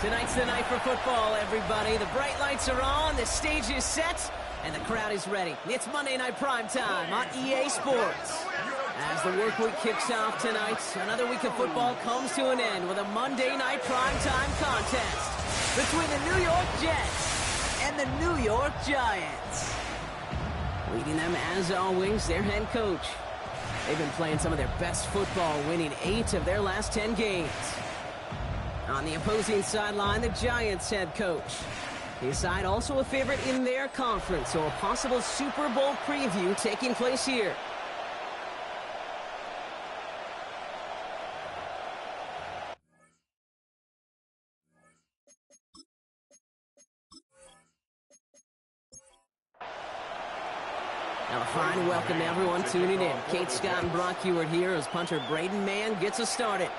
Tonight's the night for football, everybody. The bright lights are on, the stage is set, and the crowd is ready. It's Monday Night Primetime on EA Sports. As the work week kicks off tonight, another week of football comes to an end with a Monday Night Primetime contest between the New York Jets and the New York Giants. Leading them, as always, their head coach. They've been playing some of their best football, winning 8 of their last 10 games. On the opposing sideline, the Giants head coach. His side also a favorite in their conference, so a possible Super Bowl preview taking place here. Now a fine welcome to everyone tuning in. Kate Scott and Brock Hewitt here as punter Braden Mann gets us started.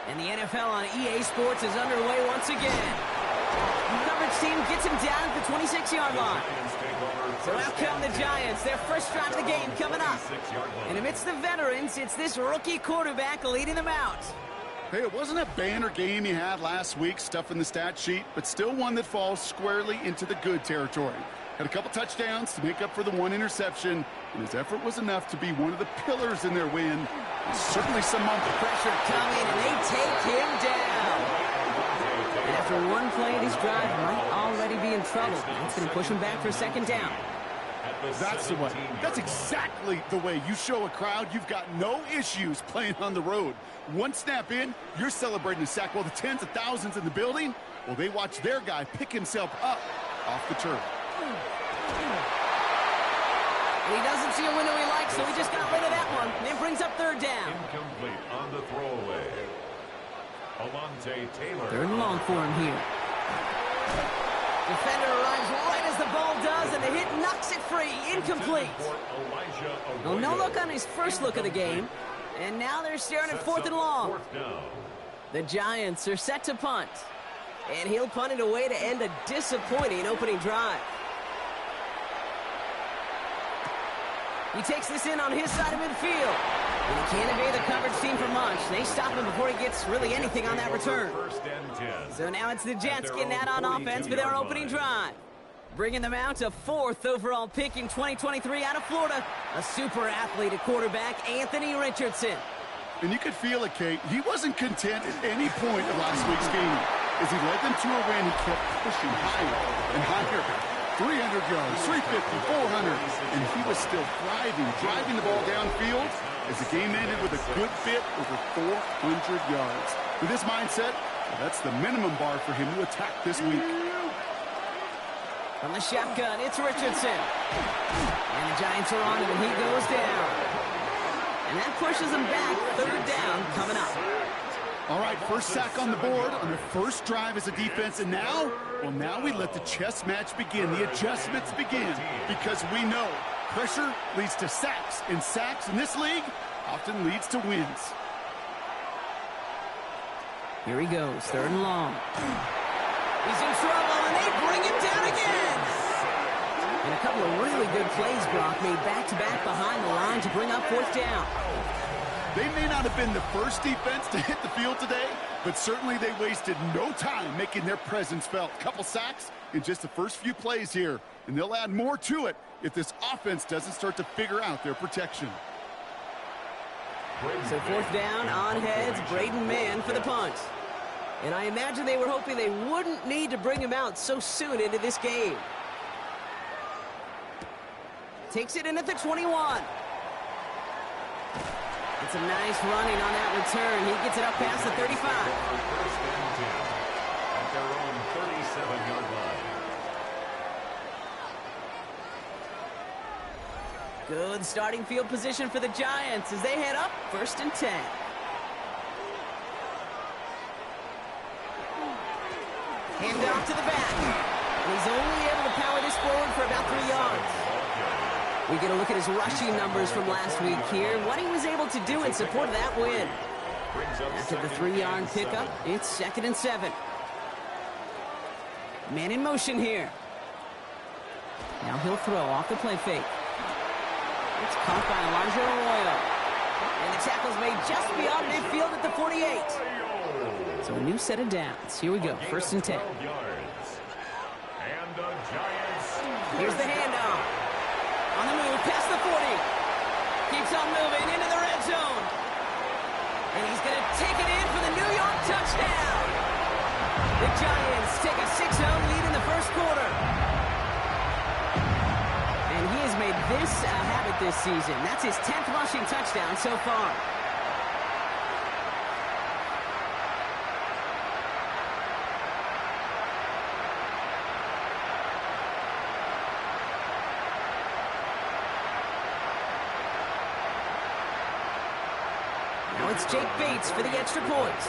And the NFL on EA Sports is underway once again. The coverage team gets him down at the 26-yard line. So out come the Giants, their first drive of the game coming up. And amidst the veterans, it's this rookie quarterback leading them out. Hey, it wasn't a banner game he had last week, stuff in the stat sheet, but still one that falls squarely into the good territory. Had a couple touchdowns to make up for the one interception, and his effort was enough to be one of the pillars in their win. And certainly some pressure coming, and they take him down. And after one play, this drive might already be in trouble. It's going to push him back for a second down. That's the way. That's exactly the way you show a crowd you've got no issues playing on the road. One snap in, you're celebrating a sack while the tens of thousands in the building, well, they watch their guy pick himself up off the turf. And he doesn't see a window he likes, so he just got rid of that one. And brings up third down. Incomplete on the throwaway. Alontae Taylor. Third and long for him here. Defender arrives right as the ball does, and the hit knocks it free. Incomplete. Well, no look on his first look of the game. And now they're staring at fourth and long. The Giants are set to punt. And he'll punt it away to end a disappointing opening drive. He takes this in on his side of midfield. And he can't evade the coverage team for much. They stop him before he gets really anything on that return. So now it's the Jets getting out on offense for their opening drive. Bringing them out to 4th overall pick in 2023 out of Florida. A super athlete at quarterback, Anthony Richardson. And you could feel it, Kate. He wasn't content at any point of last week's game. As he led them to a win, he kept pushing higher and higher. 300 yards, 350, 400, and he was still thriving, driving the ball downfield as the game ended with a good bit over 400 yards. With this mindset, well, that's the minimum bar for him to attack this week. From the shotgun, it's Richardson. And the Giants are on him, and he goes down. And that pushes him back. Third down coming up. All right, first sack on the board on the first drive as a defense, and now, well, now we let the chess match begin, the adjustments begin, because we know pressure leads to sacks, and sacks in this league often leads to wins. Here he goes, third and long. He's in trouble, and they bring him down again. And a couple of really good plays, Brock, made back-to-back behind the line to bring up fourth down. They may not have been the first defense to hit the field today, but certainly they wasted no time making their presence felt. Couple sacks in just the first few plays here, and they'll add more to it if this offense doesn't start to figure out their protection. So fourth down, on heads, Braden Mann for the punt. And I imagine they were hoping they wouldn't need to bring him out so soon into this game. Takes it in at the 21. It's a nice running on that return. He gets it up past the 35. First and 10 at their own 37-yard line. Good starting field position for the Giants as they head up first and 10. Hand off to the back. And he's only able to power this forward for about 3 yards. We get a look at his rushing numbers from last week here. What he was able to do in support of that win. After the 3-yard pickup, it's 2nd and 7. Man in motion here. Now he'll throw off the play fake. It's caught by Elijah Arroyo. And the tackle's made just beyond midfield at the 48. So a new set of downs. Here we go, 1st and 10. And the Giants. Here's the handoff. On the move, past the 40. Keeps on moving into the red zone. And he's going to take it in for the New York touchdown. The Giants take a 6-0 lead in the first quarter. And he has made this a habit this season. That's his 10th rushing touchdown so far. Now it's Jake Bates for the extra point.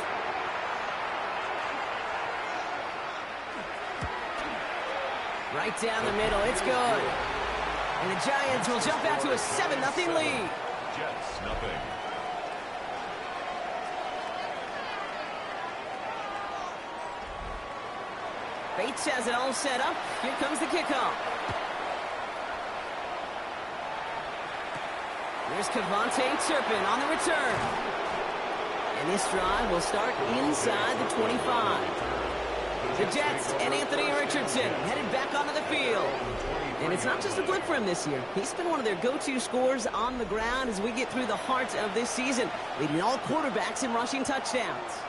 Right down the middle, it's good. And the Giants will jump out to a 7-0 lead. Jets, nothing. Bates has it all set up. Here comes the kickoff. Here's Kevontae Turpin on the return. And this drive will start inside the 25. The Jets and Anthony Richardson headed back onto the field. And it's not just a blip for him this year. He's been one of their go-to scorers on the ground as we get through the heart of this season, leading all quarterbacks in rushing touchdowns.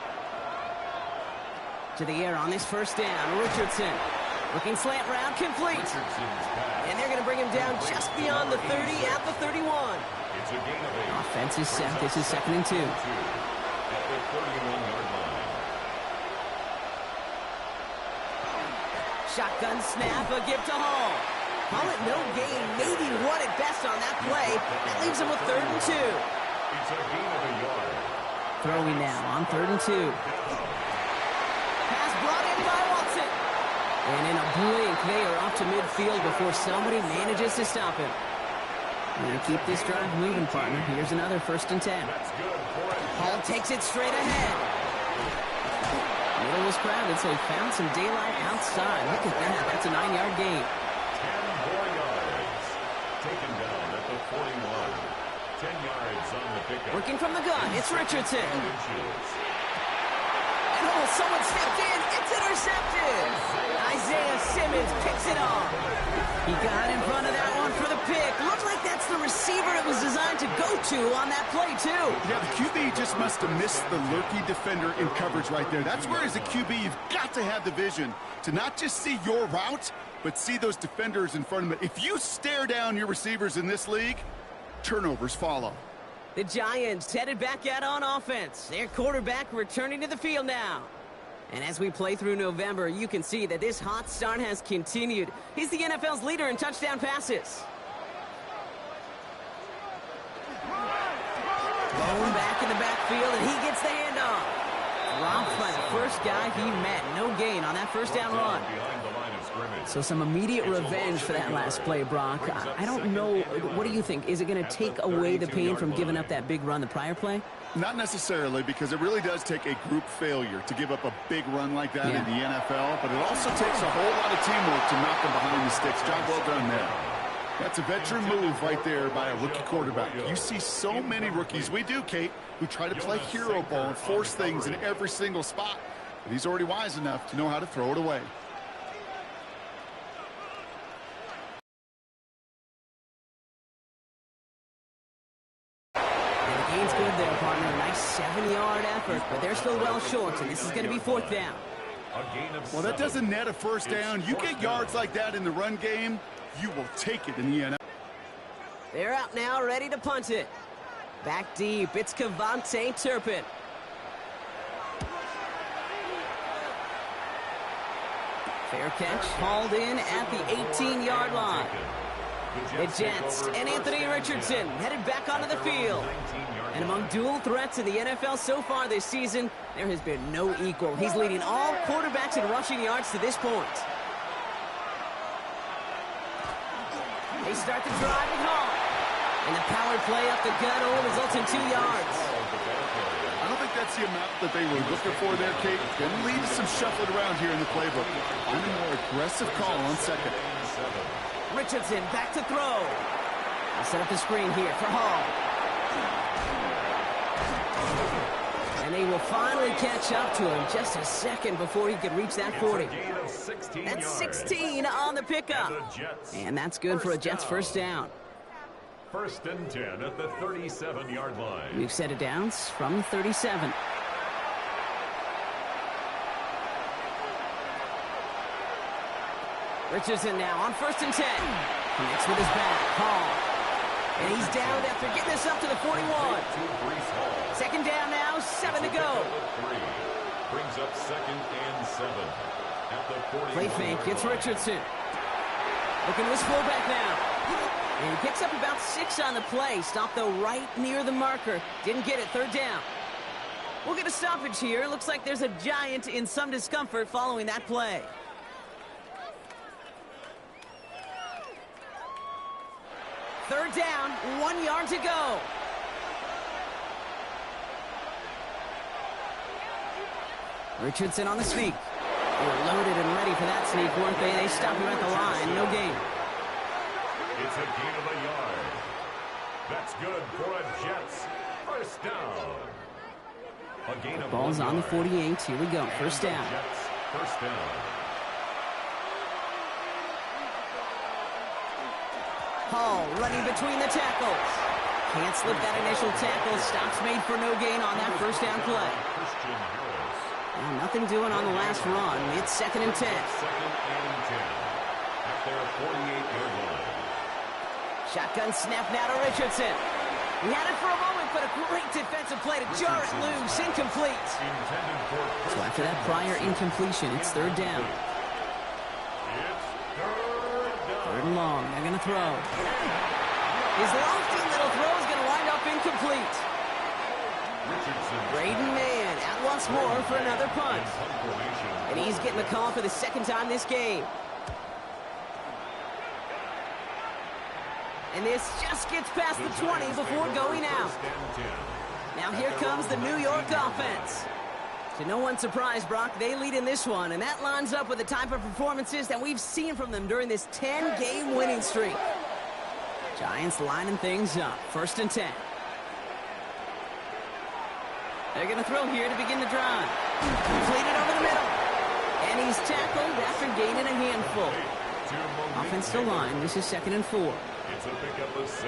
To the air on this first down, Richardson. Looking slant route, complete. And they're going to bring him down just beyond the 30 at the 31. It's a gain of 8. Offense is set. This is 2nd and 2. At the 31-yard line. Shotgun snap, a give to Hall. Call it no gain, maybe one at best on that play. That leaves him with 3rd and 2. It's a gain of a yard. Throwing now on 3rd and 2. Pass brought in by Watson. And in a blink, they are off to midfield before somebody manages to stop him. We're going to keep this drive moving, partner. Here's another 1st and 10. That's good for it. Hall takes it straight ahead. Middle was crowded, so he found some daylight outside. Look at that. That's a 9-yard gain. 10 more yards. Taken down at the 41. 10 yards on the pickup. Working from the gun, it's Richardson. Inches. And oh, someone stepped in. It's intercepted. Isaiah Simmons picks it off. He got in front of that one for the pick. Looks like that's the receiver it was designed to go to on that play, too. Yeah, the QB just must have missed the lurky defender in coverage right there. That's where, as a QB, you've got to have the vision to not just see your route, but see those defenders in front of them. If you stare down your receivers in this league, turnovers follow. The Giants headed back out on offense. Their quarterback returning to the field now. And as we play through November, you can see that this hot start has continued. He's the NFL's leader in touchdown passes. Thrown back in the backfield, and he gets the handoff. Dropped by the first guy he met. No gain on that first down run. Behind the line of scrimmage. So some immediate revenge for that last play, Brock. I don't know. What do you think? Is it going to take away the pain from giving up that big run the prior play? Not necessarily, because it really does take a group failure to give up a big run like that in the NFL, but it also takes a whole lot of teamwork to knock them behind the sticks. Job well done there. That's a veteran move right there by a rookie quarterback. You see so many rookies, we do, Kate, who try to play hero ball and force things in every single spot. But he's already wise enough to know how to throw it away. Gain's good there, partner. A nice 7-yard effort, but they're still well short, and this is going to be 4th down. Well, that doesn't net a first down. You get yards like that in the run game, you will take it in the NFL. They're out now, ready to punt it. Back deep, it's Kevontae Turpin. Fair catch, hauled in at the 18-yard line. The Jets and Anthony Richardson headed back onto the field. And among dual threats in the NFL so far this season, there has been no equal. He's leading all quarterbacks in rushing yards to this point. They start the drive with Hall. And the power play up the gut only results in 2 yards. I don't think that's the amount that they were looking for there, Kate. Going to lead to some shuffling around here in the playbook. I'm a more aggressive call on second. Richardson back to throw. I'll set up the screen here for Hall. And they will finally catch up to him. Just a second before he could reach that 40. That's 16 on the pickup. And that's good for a Jets first down. First and 10 at the 37-yard line. We've set it down from 37. Richardson now on first and 10. Connects with his back. Hall. And he's down after getting this up to the 41. Second down now, 7 to go. Brings up second and 7 at the 41. Play fake, gets Richardson. Looking to his fullback now. And he picks up about 6 on the play. Stopped, though, right near the marker. Didn't get it, third down. We'll get a stoppage here. Looks like there's a Giant in some discomfort following that play. Third down, 1 yard to go. Richardson on the sneak. They were loaded and ready for that sneak, weren't they? They stopped him at the line. No gain. It's a gain of a yard. That's good for a Jets first down. A gain of Ball's on the 48. Here we go. First down. Jets first down. Hall running between the tackles. Can't slip that initial tackle. Stops made for no gain on that first down play. Well, nothing doing on the last run. It's second and 10. Second and 10 at their 48-yard line. Shotgun snap now to Richardson. He had it for a moment, but a great defensive play to jar it loose. Incomplete. So after that prior incompletion, it's third down. Third and long. They're going to throw. His lofty little throw is going to wind up incomplete. Braden Mann out once more for another punt. And he's getting the call for the second time this game. And this just gets past the 20 before going out. Now here comes the New York offense. To no one's surprise, Brock, they lead in this one, and that lines up with the type of performances that we've seen from them during this 10-game winning streak. Giants lining things up. First and 10. They're going to throw here to begin the drive. Completed over the middle. And he's tackled after gaining a handful. Offense to line. This is second and 4. It's a pickup of 6.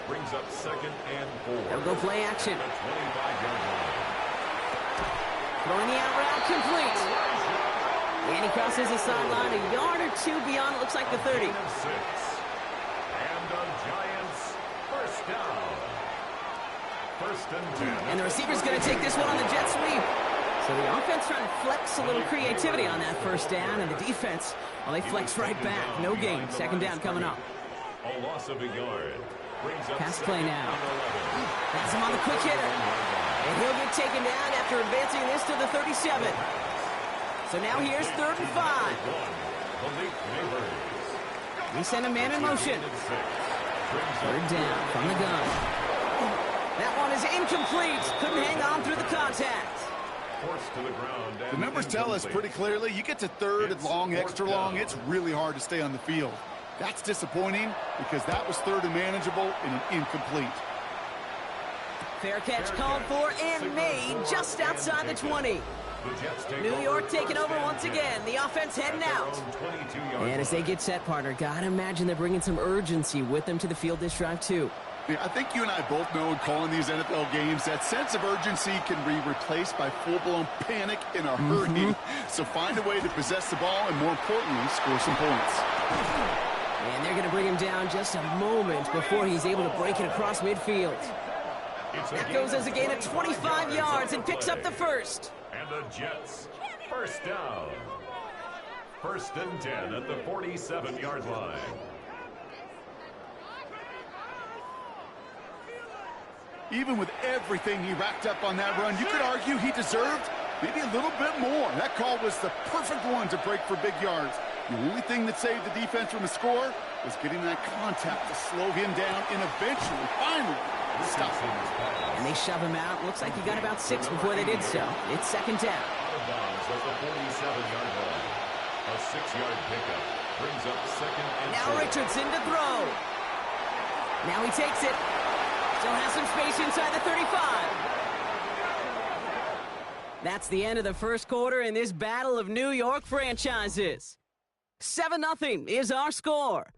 Brings up second and 4. They'll go play action. 25-yard line. Throwing the out route complete. And he crosses the sideline a yard or two beyond, it looks like the 30. And the Giants first down. First and 10. And the receiver's going to take this one on the jet sweep. So the offense trying to flex a little creativity on that first down, and the defense, well, they flex right back. No gain. Second down coming up. A loss of a yard. Pass play now. Has him on the quick hitter. And he'll get taken down after advancing this to the 37. So now here's third and 5. We send a man in motion. Third down from the gun. That one is incomplete. Couldn't hang on through the contact. The numbers tell us pretty clearly, you get to third and long, extra long, it's really hard to stay on the field. That's disappointing because that was third and manageable and an incomplete. Fair catch called for and made just outside the 20. New York taking over once again. The offense heading out. And as they get set, partner, gotta imagine they're bringing some urgency with them to the field this drive too. Yeah, I think you and I both know in calling these NFL games that sense of urgency can be replaced by full-blown panic in a hurry. So find a way to possess the ball and, more importantly, score some points. And they're going to bring him down just a moment before he's able to break it across midfield. That goes as a gain of 25 yards and picks up the first. And the Jets, first down. First and 10 at the 47-yard line. Even with everything he racked up on that run, you could argue he deserved maybe a little bit more. That call was the perfect one to break for big yards. The only thing that saved the defense from a score was getting that contact to slow him down and eventually, finally, stop him. And they shove him out. Looks like he got about 6 before they did so. It's second down. Out of bounds at the 47-yard line. A 6-yard pickup brings up second and Now 4. Richardson to throw. Now he takes it. Still has some space inside the 35. That's the end of the first quarter in this battle of New York franchises. 7-0 is our score.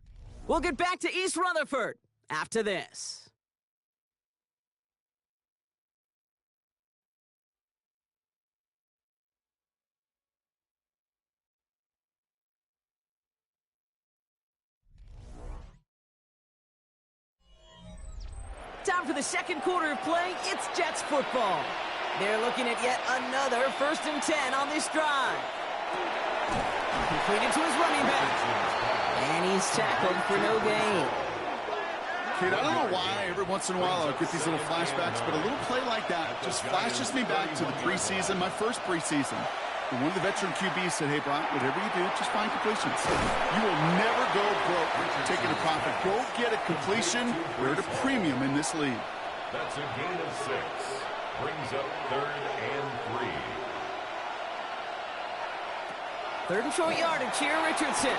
We'll get back to East Rutherford after this. Time for the second quarter of play. It's Jets football. They're looking at yet another 1st and 10 on this drive. Completed to his running back. And he's tackled for no gain. Kid, I don't know why every once in a while I'll get these little flashbacks, but a little play like that just flashes me back to the preseason, my first preseason. And one of the veteran QBs said, hey, Brock, whatever you do, just find completions. You will never go broke taking a profit. Go get a completion. We're at a premium in this league. That's a gain of 6. Brings up 3rd and 3. 3rd and short yardage here, Richardson.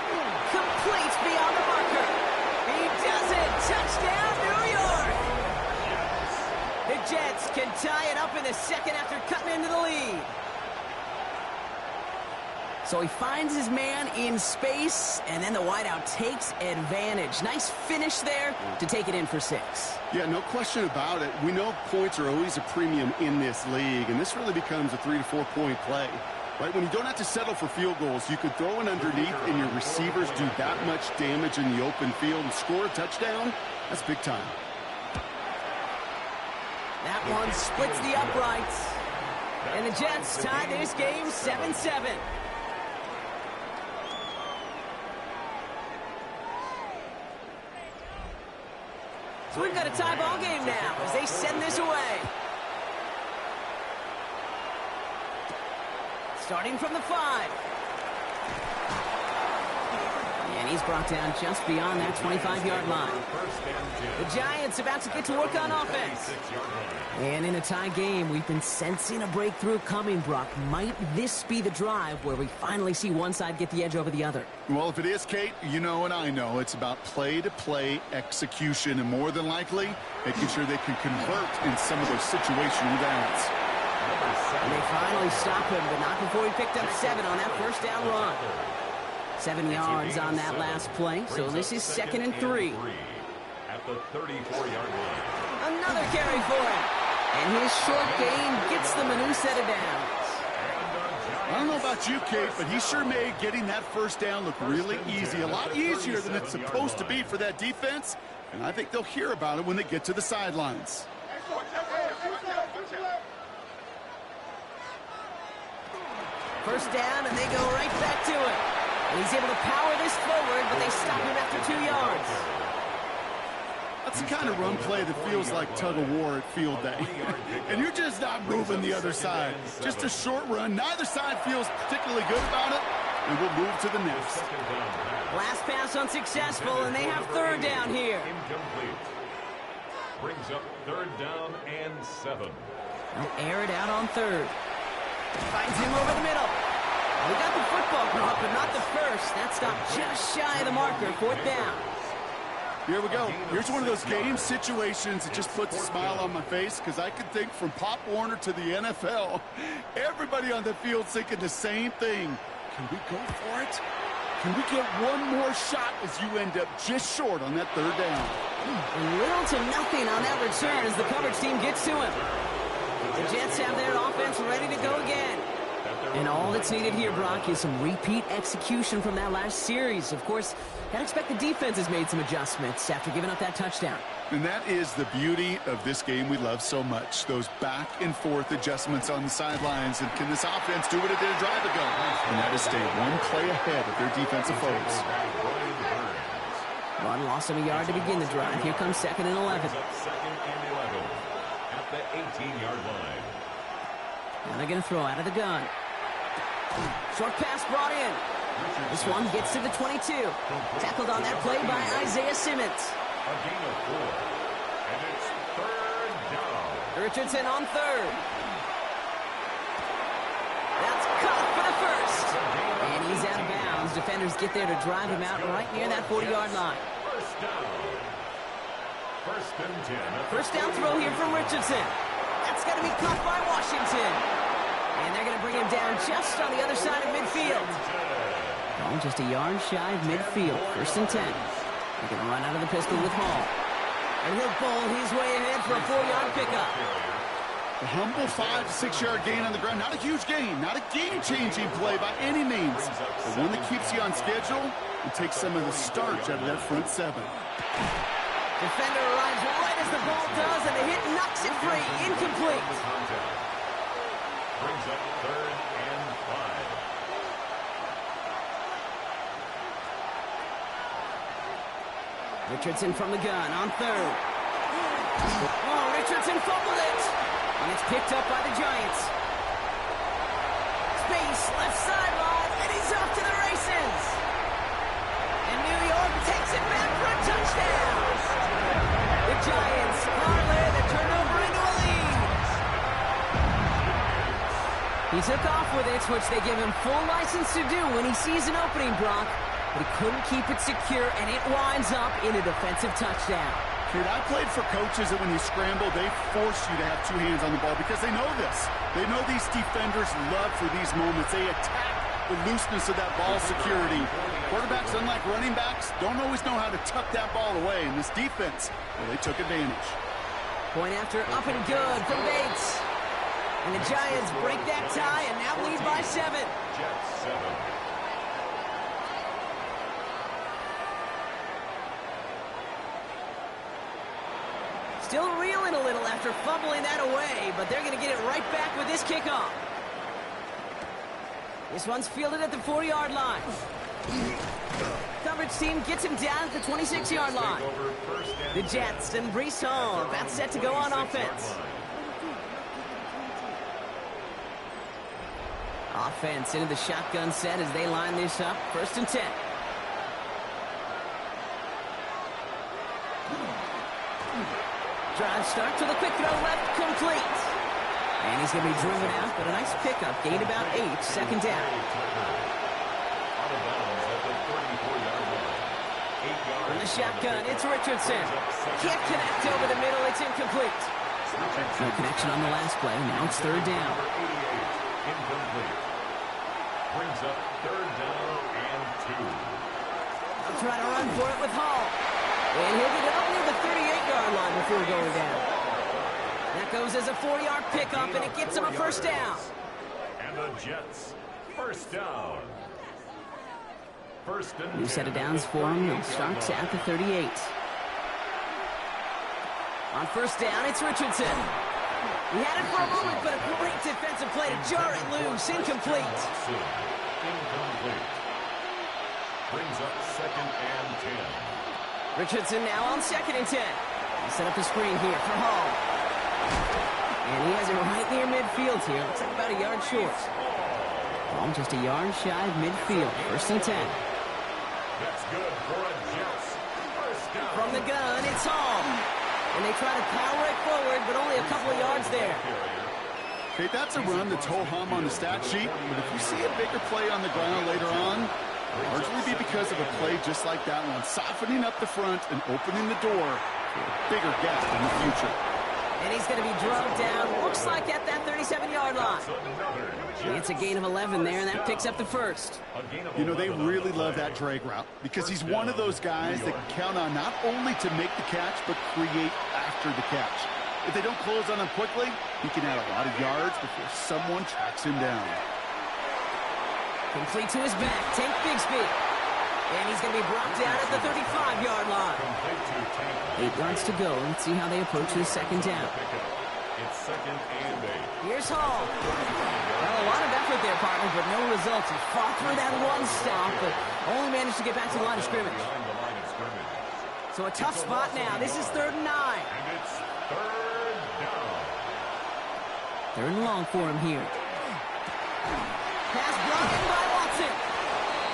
Completes beyond the marker. He does it. Touchdown, New York. The Jets can tie it up in the second after cutting into the lead. So he finds his man in space, and then the wideout takes advantage. Nice finish there to take it in for 6. Yeah, no question about it. We know points are always a premium in this league, and this really becomes a 3 to 4 point play. Right? When you don't have to settle for field goals, you could throw it underneath, and your receivers do that much damage in the open field and score a touchdown. That's big time. That one splits the uprights. And the Jets tie this game 7-7. So we've got a tie ball game now as they send this away. Starting from the 5. And he's brought down just beyond that 25-yard line. The Giants about to get to work on offense. And in a tie game, we've been sensing a breakthrough coming, Brock. Might this be the drive where we finally see one side get the edge over the other? Well, if it is, Kate, you know and I know it's about play-to-play execution, and more than likely, making sure they can convert in some of those situational downs. And they finally stop him, but not before he picked up 7 on that first down run. 7 yards on that last play, so this is 2nd and 3. At the 34-yard line. Another carry for him. And his short gain gets them a new set of downs. I don't know about you, Kate, but he sure made getting that first down look really easy. A lot easier than it's supposed to be for that defense. And I think they'll hear about it when they get to the sidelines. First down, and they go right back to it. And he's able to power this forward, but they stop him after 2 yards. That's the kind of run play that feels like tug-of-war at field day. And you're just not moving the other side. Just a short run. Neither side feels particularly good about it, and we'll move to the next. Last pass unsuccessful, and they have 3rd down here. Incomplete. Brings up 3rd down and 7. They'll air it out on 3rd. Finds him over the middle. We got the football group, but not the first. That stopped just shy of the marker. 4th down. Here we go. Here's one of those game situations that just puts a smile on my face, because I can think from Pop Warner to the NFL. Everybody on the field thinking the same thing. Can we go for it? Can we get one more shot as you end up just short on that 3rd down? Little to nothing on that return as the coverage team gets to him. The Jets have their offense ready to go again. And all that's needed here, Brock, is some repeat execution from that last series. Of course, I'd expect the defense has made some adjustments after giving up that touchdown. And that is the beauty of this game we love so much. Those back and forth adjustments on the sidelines. And can this offense do what it did a drive ago? And that is stay one play ahead of their defensive foes. Run loss of a yard to begin the drive. Here comes 2nd and 11. 2nd and 11 at the 18-yard line. And they're going to throw out of the gun. Short pass brought in. This one gets to the 22. Tackled on that play by Isaiah Simmons. A gain of 4. And it's 3rd down. Richardson on 3rd. That's caught for the first. And he's out of bounds. Defenders get there to drive him out right near that 40-yard line. First down. First and 10. First down throw here from Richardson. That's going to be caught by Washington. And they're going to bring him down just on the other side of midfield. Oh, just a yard shy of midfield. First and 10. They're going to run out of the pistol with Hall. And he'll bowl his way ahead for a 4-yard pickup. A humble 5 to 6 yard gain on the ground. Not a huge gain, not a game-changing play by any means, but one that keeps you on schedule and takes some of the starch out of that front seven. Defender arrives right as the ball does, and the hit knocks it free. Incomplete. Brings up 3rd and 5. Richardson from the gun on 3rd. Oh, Richardson fumbled it. And it's picked up by the Giants. Space, left sideline, and he's off to the races. And New York takes it back for a touchdown. The Giants parlay the turnover into a lead. He took off with it, which they give him full license to do when he sees an opening, Brock. But he couldn't keep it secure, and it winds up in a defensive touchdown. Kid, I played for coaches that when you scramble, they force you to have 2 hands on the ball because they know this. They know these defenders love for these moments. They attack the looseness of that ball security. Quarterbacks, unlike running backs, don't always know how to tuck that ball away. In this defense, well, they took advantage. Point after up and good from Bates. And the Giants break that tie and now lead by 7. Jets 7. Still reeling a little after fumbling that away, but they're going to get it right back with this kickoff. This one's fielded at the 4-yard line. Coverage team gets him down at the 26-yard line. The Jets and Breece Hall are about set to go on offense. Offense into the shotgun set as they line this up. First and 10. Drive starts with a quick throw left, complete. And he's going to be driven out, but a nice pickup. Gained about 8, second down. From the shotgun, it's Richardson. Can't connect over the middle, it's incomplete. No connection on the last play, now it's 3rd down. Incomplete. Brings up 3rd down and 2. I'll try to run for it with Hall. And he'll get it up near the 38-yard line before going down. That goes as a 4-yard pickup, and it gets him a first down. And the Jets, first down. First and New set of downs for him. It starts at the 38. On first down, it's Richardson. He had it for a moment, but a great defensive play to jar it loose. Incomplete. Incomplete. Brings up 2nd and 10. Richardson now on 2nd and 10. He set up the screen here for Hall. And he has it right near midfield here. Looks like about a yard short. Ball just a yard shy of midfield. First and 10. That's good for a Jets. First down. From the gun, it's Hall. And they try to power it forward, but only a couple of yards there. Okay, that's a run that's ho-hum on the stat sheet, but if you see a bigger play on the ground later on, largely be because of a play just like that one, softening up the front and opening the door for a bigger gap in the future. And he's going to be drugged down, looks like at that 37-yard line. He gets a gain of 11 there, and that picks up the first. You know, they really love that drag route because he's one of those guys that can count on not only to make the catch, but create after the catch. If they don't close on him quickly, he can add a lot of yards before someone tracks him down. Complete to his back, Tank Bigsby. And he's going to be brought down at the 35-yard line. 8 yards to go. Let's see how they approach this second down. It's 2nd and 8. Here's Hall. Well, a lot of effort there, partner, but no results. He fought through that one stop, but only managed to get back to the line of scrimmage. So a tough spot now. This is 3rd and 9. And it's 3rd down. 3rd and long for him here. Pass blocked by Watson.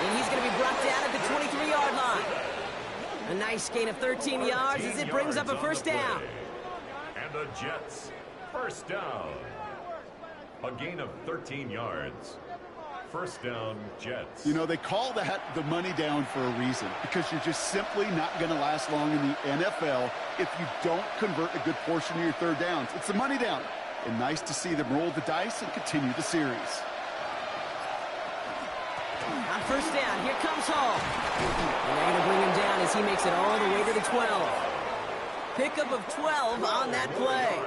And he's going to be brought down at the 23-yard line. A nice gain of 13 yards as it brings up a first down. And the Jets, first down. A gain of 13 yards. First down, Jets. You know, they call that the money down for a reason, because you're just simply not going to last long in the NFL if you don't convert a good portion of your third downs. It's the money down. And nice to see them roll the dice and continue the series. On first down, here comes Hall. And they're going to bring him down as he makes it all the way to the 12. Pickup of 12 on that play.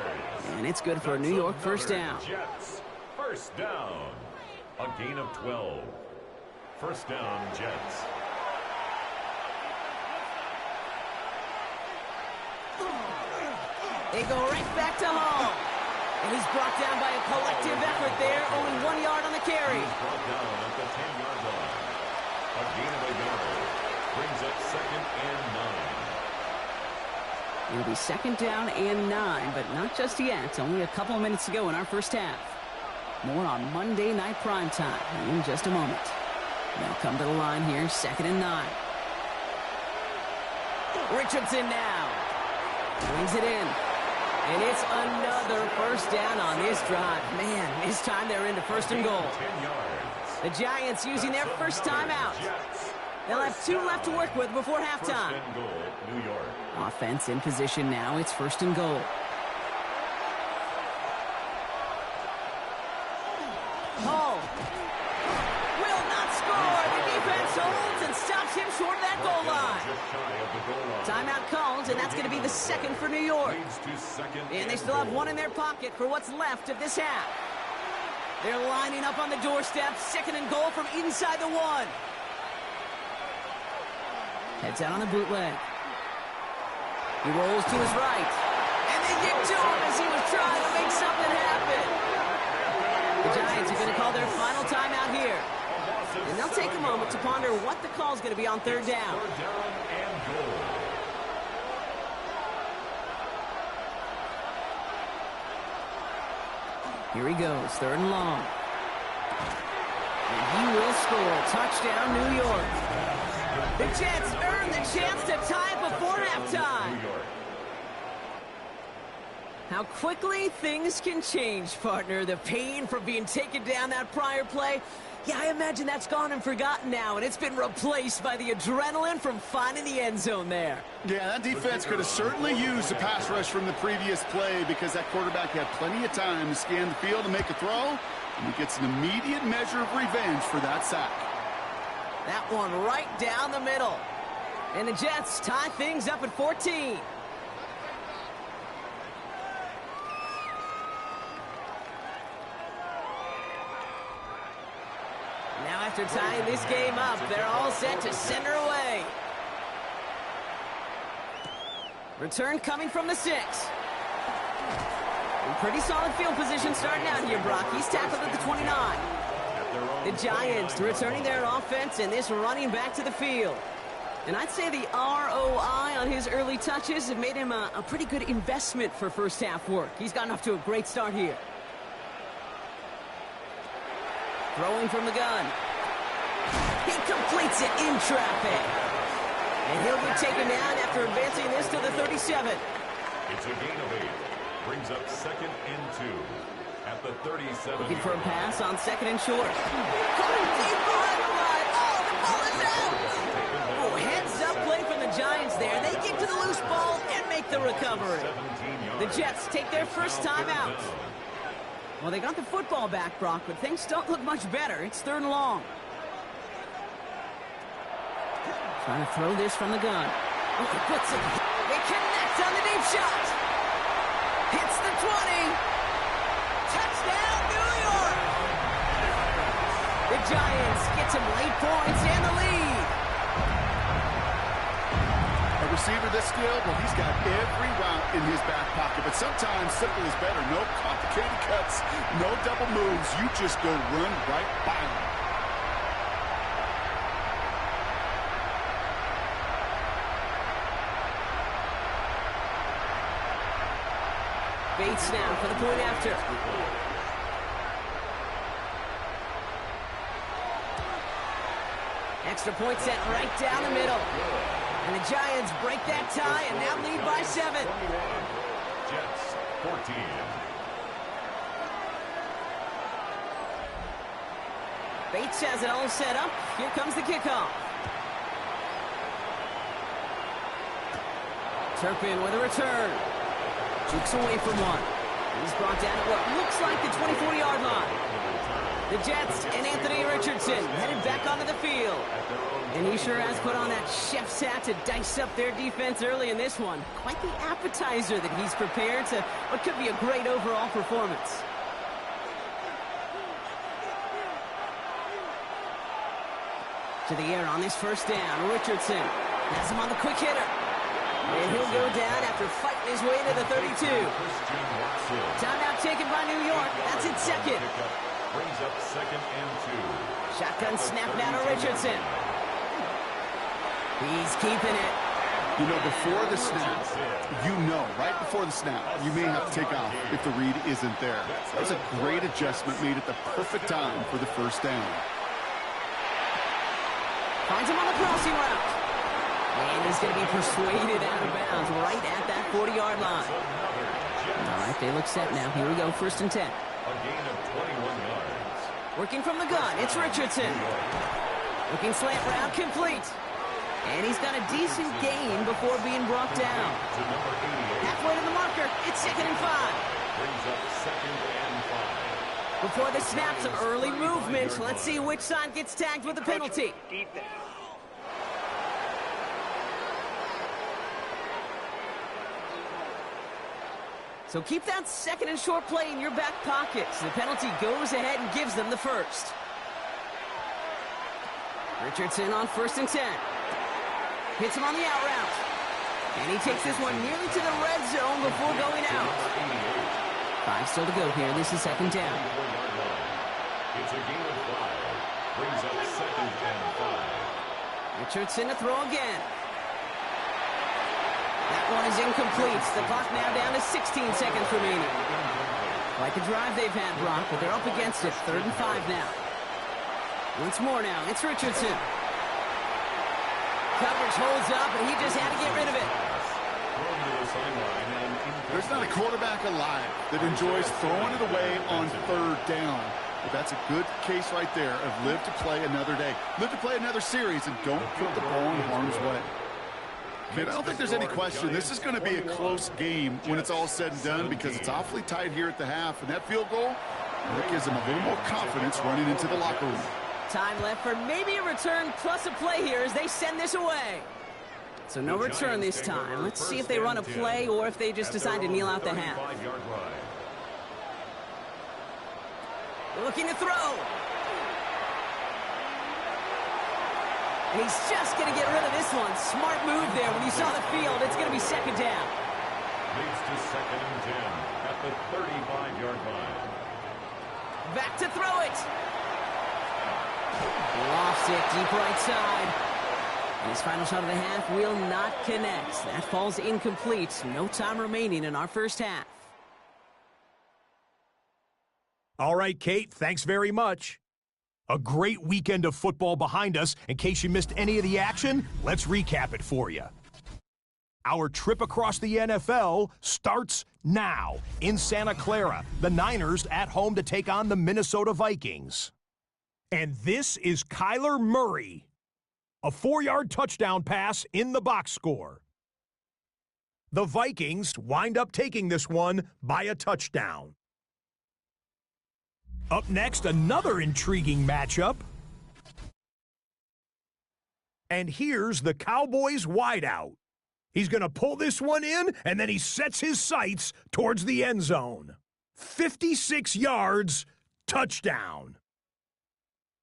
And it's good for a New York first down. Jets. First down. A gain of 12. First down, Jets. They go right back to Hall. And he's brought down by a collective effort there. Only 1 yard on the carry. He's brought down at the 10-yard line. A gain of a yard. Brings up second and 9. It'll be second down and 9, but not just yet. Only a couple of minutes to go in our first half. More on Monday Night Primetime in just a moment. They'll come to the line here, second and 9. Richardson now. Brings it in. And it's another first down on this drive. Man, this time they're into first and goal. 10 yards. The Giants using their first timeout. They'll have 2 left to work with before halftime. First and goal, New York. Offense in position now. It's first and goal. Hall will not score. The defense holds and stops him short of that goal line. Just shy of the goal line. Timeout called, and that's going to be the second for New York. Leads to second And they still have 1 in their pocket for what's left of this half. They're lining up on the doorstep. Second and goal from inside the 1. Heads out on the bootleg. He rolls to his right. And they get to him as he was trying to make something happen. The Giants are going to call their final timeout here. And they'll take a moment to ponder what the call is going to be on third down. Third down and goal. Here he goes, third and long. And he will score. Touchdown, New York. The Jets earn the chance to tie it before halftime. New York. How quickly things can change, partner. The pain from being taken down that prior play, yeah, I imagine that's gone and forgotten now, and it's been replaced by the adrenaline from finding the end zone there. Yeah, that defense could have certainly used the pass rush from the previous play, because that quarterback had plenty of time to scan the field and make a throw, and he gets an immediate measure of revenge for that sack. That one right down the middle. And the Jets tie things up at 14. Now after tying this game up, they're all set to send her away. Return coming from the 6. In pretty solid field position starting out here, Brock. He's tackled at the 29. The Giants returning their offense and this running back to the field. And I'd say the ROI on his early touches have made him a pretty good investment for first half work. He's gotten off to a great start here. Throwing from the gun. He completes it in traffic. And he'll be taken down after advancing this to the 37. It's a gain of 8. Brings up second and 2 at the 37. Looking for a pass on second and short. Coming deep behind the line. Oh, the ball is out. Oh, heads up play from the Giants there. They get to the loose ball and make the recovery. The Jets take their first time out. Well, they got the football back, Brock, but things don't look much better. It's third and long. Trying to throw this from the gun. Oh, he puts it. They connect on the deep shot. Hits the 20. Touchdown, New York. The Giants get some late points and the lead. A receiver this skilled, well, he's got every route in his back pocket, but sometimes simple is better. No complicated cuts, no double moves. You just go run right by him. Bates now for the point after. Extra point set right down the middle. And the Giants break that tie and now lead by 7. Jets 14. Bates has it all set up. Here comes the kickoff. Turpin with a return. Jukes away from one. He's brought down at what looks like the 24-yard line. The Jets and Anthony Richardson headed back onto the field. And he sure has put on that chef's hat to dice up their defense early in this one. Quite the appetizer that he's prepared to what could be a great overall performance. To the air on this first down. Richardson has him on the quick hitter. And he'll go down after fighting his way to the 32. Timeout taken by New York. That's its second. Brings up 2nd and 2. Shotgun snap now to Richardson. He's keeping it. You know, before the snap, right before the snap, you may have to take off if the read isn't there. That was a great adjustment made at the perfect time for the first down. Finds him on the crossing route. And he's going to be persuaded out of bounds right at that 40-yard line. All right, they look set now. Here we go, 1st and 10. A gain of 21 yards. Working from the gun, it's Richardson. Looking slant route, complete. And he's got a decent gain before being brought down. Halfway to the marker, it's 2nd and 5. Brings up 2nd and 5. Before the snap, some early movement. Let's see which side gets tagged with a penalty. So keep that 2nd and short play in your back pocket. So the penalty goes ahead and gives them the first. Richardson on 1st and 10. Hits him on the out route. And he takes this one nearly to the red zone before going out. 5 still to go here. This is 2nd down. It's a gain of 5. Brings up 2nd and 5. Richardson to throw again. That one is incomplete. The clock now down to 16 seconds remaining. Quite the drive they've had, Brock, but they're up against it. 3rd and 5 now. Once more now, it's Richardson. Coverage holds up, and he just had to get rid of it. There's not a quarterback alive that enjoys throwing it away on 3rd down. But that's a good case right there of live to play another day. Live to play another series, and don't put the ball in harm's way. I don't think there's any question. This is going to be a close game when it's all said and done because it's awfully tight here at the half. And that field goal, that gives them a little more confidence running into the locker room. Time left for maybe a return plus a play here as they send this away. So no return this time. Let's see if they run a play or if they just decide to kneel out the half. Looking to throw. And he's just going to get rid of this one. Smart move there. When you saw the field, it's going to be 2nd down. Leads to 2nd and 10 at the 35-yard line. Back to throw it. Lofts it deep right side. And his final shot of the half will not connect. That falls incomplete. No time remaining in our first half. All right, Kate, thanks very much. A great weekend of football behind us. In case you missed any of the action, let's recap it for you. Our trip across the NFL starts now in Santa Clara. The Niners at home to take on the Minnesota Vikings. And this is Kyler Murray. A 4-yard touchdown pass in the box score. The Vikings wind up taking this one by a touchdown. Up next, another intriguing matchup. And here's the Cowboys wideout. He's going to pull this one in, and then he sets his sights towards the end zone. 56 yards, touchdown.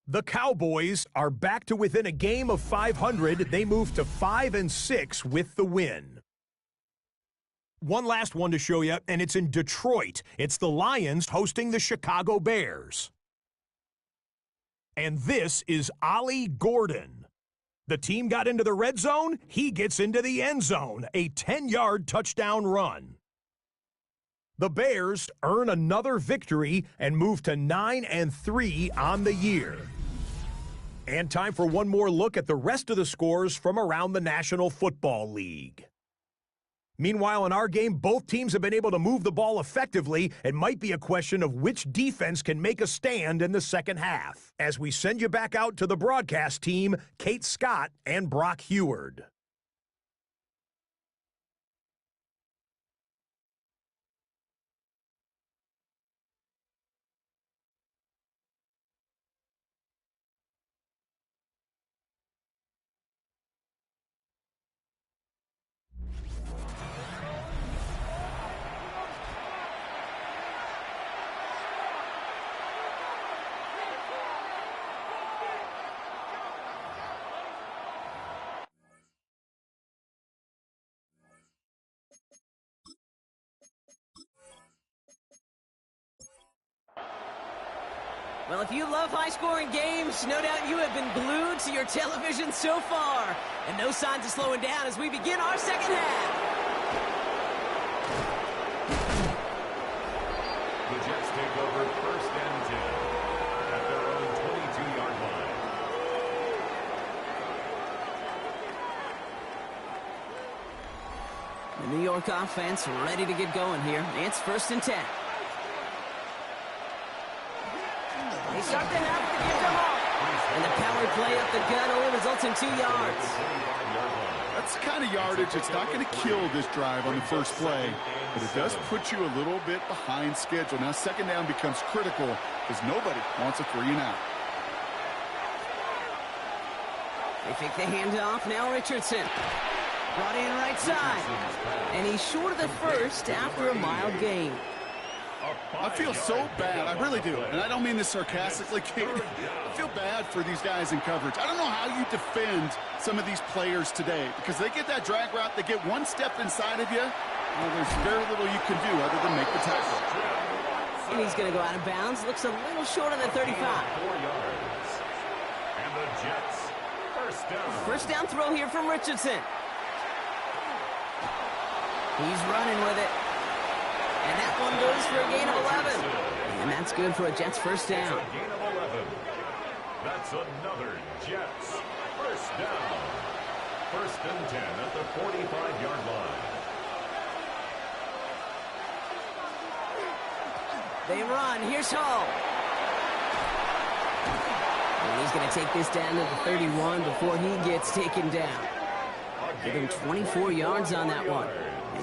The Cowboys are back to within a game of 500. They move to 5-6 with the win. One last one to show you, and it's in Detroit. It's the Lions hosting the Chicago Bears. And this is Ollie Gordon. The team got into the red zone. He gets into the end zone. A 10-yard touchdown run. The Bears earn another victory and move to 9-3 on the year. And time for one more look at the rest of the scores from around the National Football League. Meanwhile, in our game, both teams have been able to move the ball effectively. It might be a question of which defense can make a stand in the second half. As we send you back out to the broadcast team, Kate Scott and Brock Heward. Well, if you love high-scoring games, no doubt you have been glued to your television so far. And no signs of slowing down as we begin our second half. The Jets take over first and 10 at their own 22-yard line. The New York offense ready to get going here. It's first and 10. They start the half with the give them off. And the power play up the gut only results in 2 yards. That's the kind of yardage it's not going to kill this drive on the first play, but it does put you a little bit behind schedule. Now second down becomes critical because nobody wants a 3-and-out. They fake the handoff. Now Richardson. Brought in right side. And he's short of the first after a mild gain. I feel so bad. I really do. And I don't mean this sarcastically, Kate. I feel bad for these guys in coverage. I don't know how you defend some of these players today because they get that drag route, they get one step inside of you, well, there's very little you can do other than make the tackle. And he's going to go out of bounds. Looks a little short of the 35. 4 yards. And the Jets, first down. First down throw here from Richardson. He's running with it. And that one goes for a gain of 11. And that's good for a Jets first down. It's a gain of 11. That's another Jets first down. First and 10 at the 45-yard line. They run. Here's Hall. And he's going to take this down to the 31 before he gets taken down. Give him 24 yards on that one.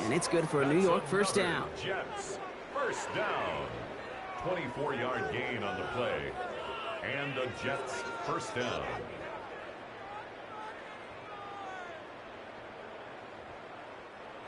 And it's good for a New York first down. Jets first down. 24-yard gain on the play. And the Jets first down.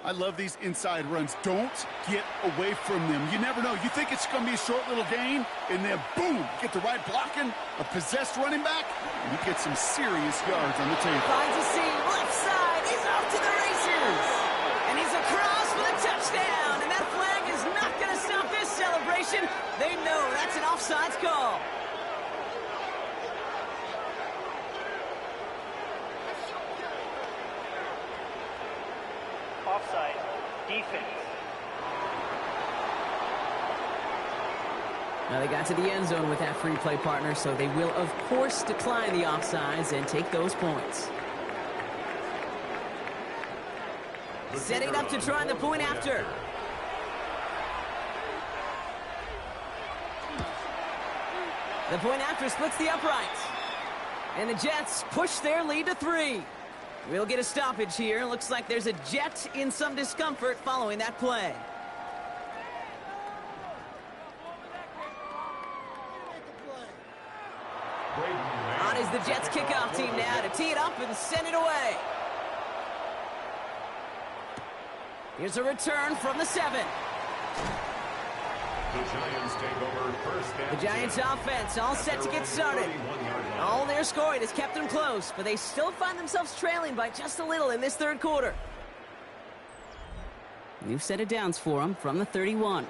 I love these inside runs. Don't get away from them. You never know. You think it's going to be a short little gain, and then boom, get the right blocking, a possessed running back, and you get some serious yards on the table. Finds a seam, left side, he's off to the races. And he's across for the touchdown, and that flag is not going to stop this celebration. They know that's an offsides call. Offside, defense. Now they got to the end zone with that free play partner, so they will, of course, decline the offsides and take those points. Setting up to try the point after. The point after splits the uprights. And the Jets push their lead to 3. We'll get a stoppage here. Looks like there's a Jet in some discomfort following that play. On is the Jets kickoff team now to tee it up and send it away. Here's a return from the 7. The Giants take over first and The Giants offense all set to get started. All their scoring has kept them close, but they still find themselves trailing by just a little in this third quarter. New set of downs for them from the 31.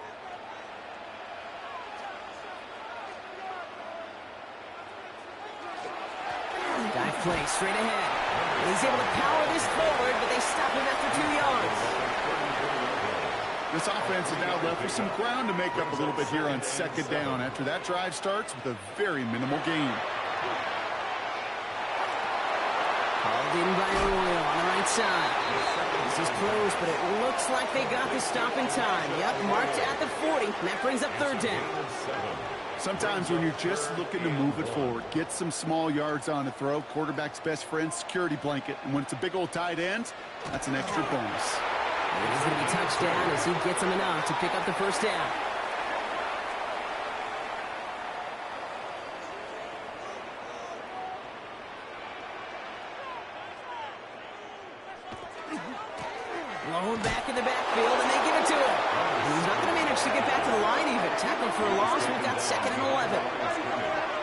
Dive play straight ahead. And he's able to power this forward, but they stop him after 2 yards. This offense is now left with some ground to make up a little bit here on second down after that drive starts with a very minimal gain. Hauled in by Arroyo on the right side. This is close, but it looks like they got the stop in time. Yep, marked at the 40, and that brings up third down. Sometimes when you're just looking to move it forward, get some small yards on a throw, quarterback's best friend, security blanket. And when it's a big old tight end, that's an extra bonus. It is going to be touchdown as he gets him enough to pick up the first down. Blown back in the backfield, and they give it to him. And he's not going to manage to get back to the line even. Tackled for a loss. We've got 2nd and 11.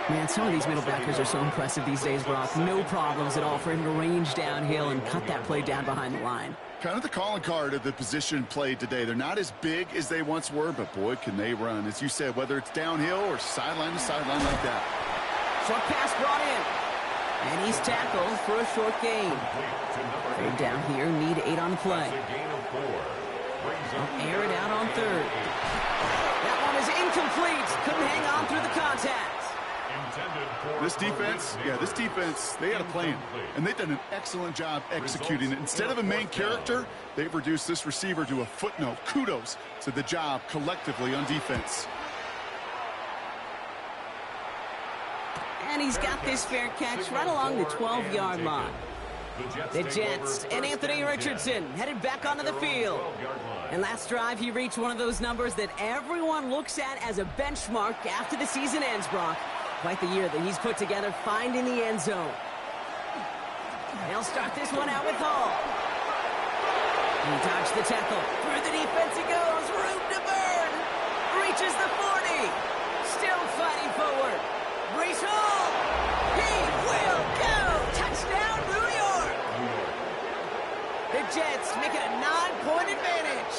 Man, some of these middle backers are so impressive these days, Brock. No problems at all for him to range downhill and cut that play down behind the line. Kind of the calling card of the position played today. They're not as big as they once were, but boy, can they run. As you said, whether it's downhill or sideline to sideline like that. Short pass brought in. And he's tackled for a short gain. Third down here, need 8 on the play. They'll air it out on third. That one is incomplete. Couldn't hang on through the contact. This defense, they had a plan. And they've done an excellent job executing it. Instead of a main character, they've reduced this receiver to a footnote. Kudos to the job collectively on defense. And he's got this fair catch right along the 12-yard line. The Jets and Anthony Richardson headed back onto the field. And last drive, he reached one of those numbers that everyone looks at as a benchmark after the season ends, Brock. Quite the year that he's put together, finding the end zone. They'll start this one out with Hall. He dodged the tackle. Through the defense he goes. Room to burn. Reaches the 40. Still fighting forward. Brees Hall. He will go. Touchdown, New York. The Jets make it a 9-point advantage.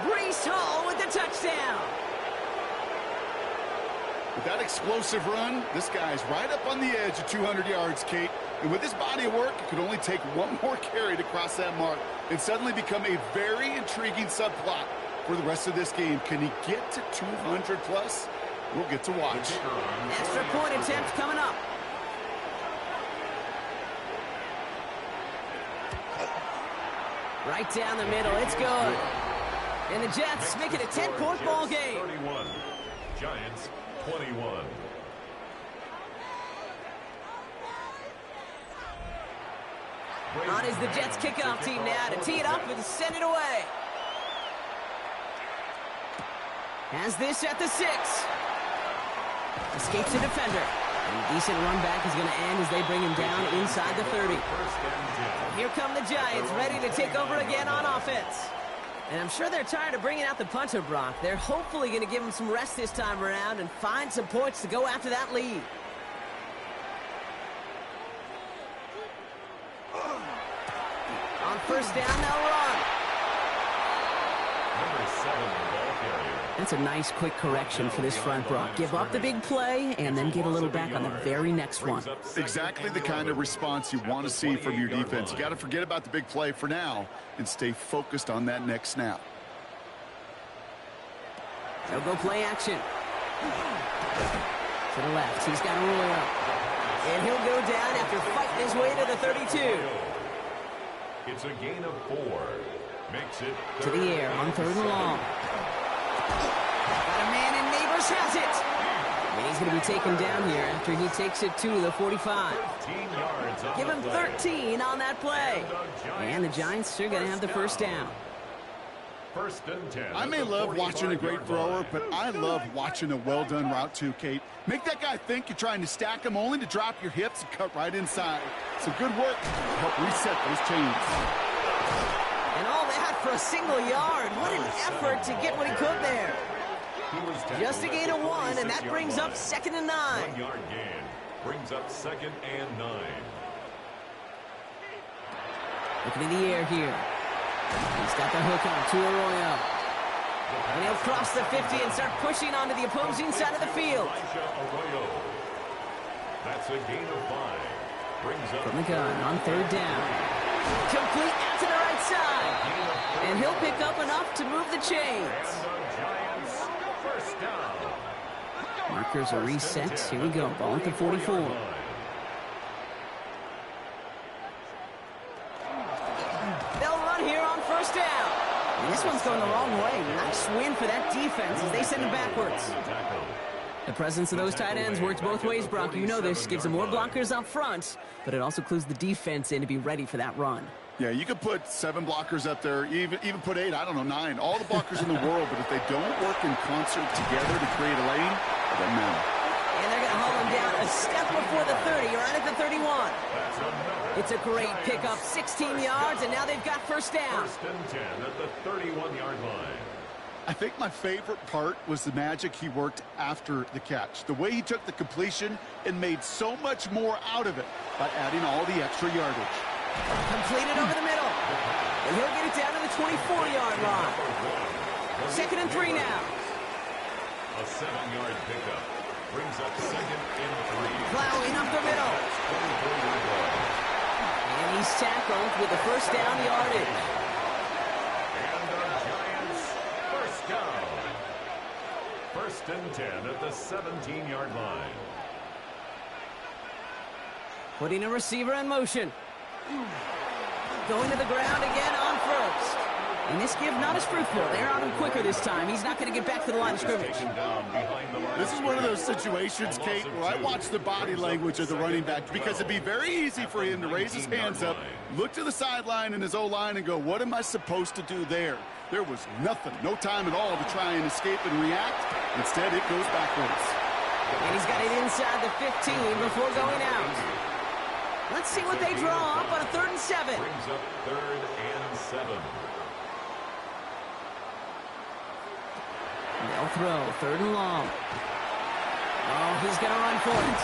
Brees Hall with the touchdown. With that explosive run, this guy's right up on the edge of 200 yards, Kate. And with his body of work, it could only take one more carry to cross that mark and suddenly become a very intriguing subplot for the rest of this game. Can he get to 200 plus? We'll get to watch. Extra point attempt coming up. Right down the middle. It's good. And the Jets make it a 10-point ball game. 31. Giants 21. On is the Jets kickoff team now to tee it up and send it away. Has this at the 6. Escapes the defender. And a decent run back is going to end as they bring him down inside the 30. Here come the Giants, ready to take over again on offense. And I'm sure they're tired of bringing out the punter, Brock. They're hopefully going to give him some rest this time around and find some points to go after that lead. On first down, they'll run. Number 7, ball carrier. That's a nice quick correction for this front, Brock. Give up the big play and then get a little back on the very next one. Exactly the kind of response you want to see from your defense. You got to forget about the big play for now and stay focused on that next snap. They'll go play action. To the left, he's got a roll. And he'll go down after fighting his way to the 32. It's a gain of 4. Makes it To the air on third and long. Got a man and Neighbors has it. And he's going to be taken down here after he takes it to the 45. 15 yards on Give the him play. 13 on that play. And the Giants are going to have the first down. First and 10. I may love watching a great thrower, but I love watching a well-done route too, Kate. Make that guy think you're trying to stack him only to drop your hips and cut right inside. So good work to help reset those chains. And all that for a single yard. What an effort to get what he could there. Just a gain of 1, and that brings up 2nd and 9. 1-yard gain brings up 2nd and 9. Looking in the air here. He's got the hook on to Arroyo. And he'll cross the 50 and start pushing onto the opposing side of the field. Arroyo. That's a gain of 5. Brings up From the gun on third down. Complete out to the right side. And he'll pick up enough to move the chains. the Giants. First down. Markers are reset. Here we go. Ball at the 44. going the wrong way. Nice win for that defense as they send him backwards. The presence of those tight ends works both ways, Brock. You know this. Gives them more blockers up front, but it also clues the defense in to be ready for that run. Yeah, you could put 7 blockers up there, even put 8, I don't know, 9. All the blockers in the world, but if they don't work in concert together to create a lane, it doesn't matter. And they're going to haul him down a step before the 30, right at the 31. It's a great pickup, 16 yards, and now they've got first down. First and 10 at the 31-yard line. I think my favorite part was the magic he worked after the catch. The way he took the completion and made so much more out of it by adding all the extra yardage. Completed over the middle. And he'll get it down to the 24-yard line. 2nd and 3 now. A 7-yard pickup brings up 2nd and 3. Plowing up the middle. And he's tackled with the first down yardage. And the Giants first down. First and 10 at the 17-yard line. Putting a receiver in motion. Going to the ground again on first. And this give not as fruitful. They're on him quicker this time. He's not going to get back to the line of scrimmage. This is one of those situations, Kate, where I watch the body language of the running back because it'd be very easy for him to raise his hands up, look to the sideline in his O-line and go, what am I supposed to do there? There was nothing, no time at all to try and escape and react. Instead, it goes backwards. And he's got it inside the 15 before going out. Let's see what they draw up on a 3rd and 7. Brings up 3rd and 7. They'll throw 3rd and long. Oh, he's going to run for it.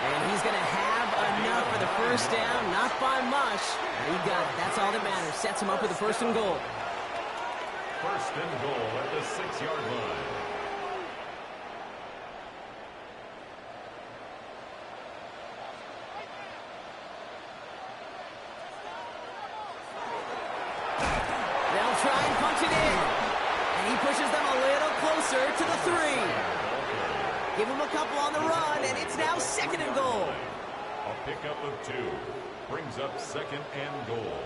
And he's going to have enough for the first down. Not by much. He got it. That's all that matters. Sets him up with the 1st and goal. First and goal at the 6-yard line. They'll try and punch it in. And he pushes them a little closer to the 3. Give him a couple on the run, and it's now 2nd and goal. A pickup of 2 brings up 2nd and goal.